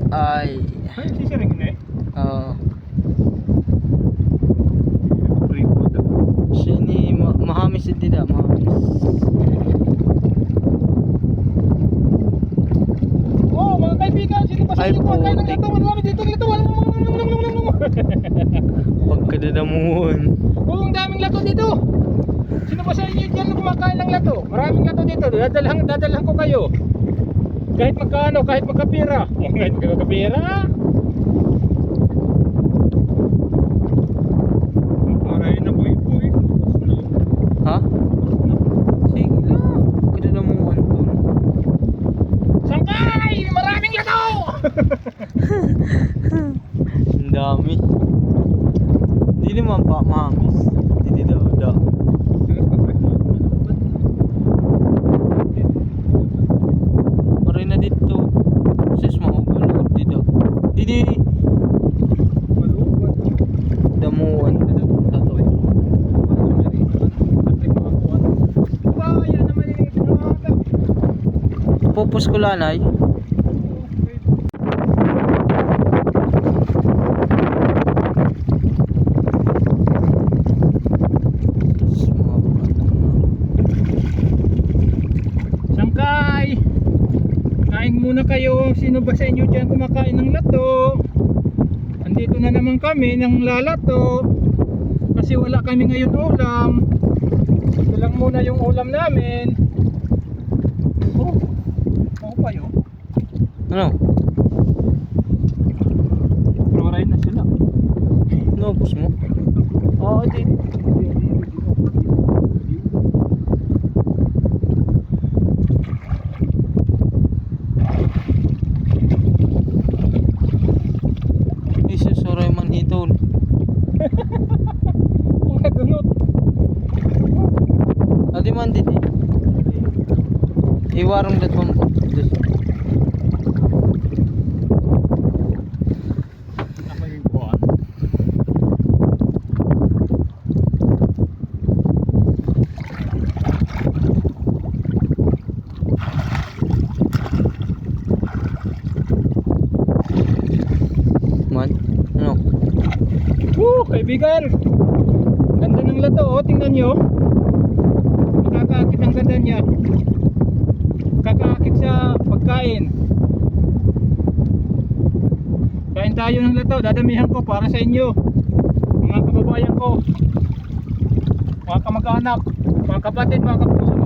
Ay. Ay, sisiring na eh. Oo. Report. Siya ni mahamis din da, mahamis. Oh, mga kaibigan, sino ba sa Ay, inyo po? Kain ng putik. lato, marami dito ng lato. Pagkadadamuhon. Oh, ang daming lato dito. Sino ba sa inyo dyan kumakain ng lato? Maraming lato dito. Dadalhan ko kayo. Kahit magkano, kahit magkapira. Oh, kahit magkapira. Aray na po ito eh. Ha? Sige lang. Pagkadadamuhon to. Sangkay! Maraming lato! Ang dami. Hindi naman pa mahamis. Hindi daw. Pare na dito. Sis mahugulog dito. Didi. Damuan. Tato. Pupus ko lanay. Sangkay! Kain muna kayo. Sino ba sa inyo dyan kumakain ng lato? Andito na naman kami ng lalato. Kasi wala kami ngayon ulam. Ito lang muna yung ulam namin. Oh, ako pa yun. Ano? Proray na sila. Naubos mo? Oo, di. Isusuray man hitol. Mga dunot. Adi man didi. Iwarong datong ko. Ako yung kuhan. Man. Ano? Kaibigan! Ganda ng lato, oh. Tingnan nyo. Nakakaakit ang ganda niya. Kakaakit sa pagkain. Kain tayo ng lato. Dadamihan ko para sa inyo, mga kababayan ko, mga kamag-anak, mga kapatid, mga kapuso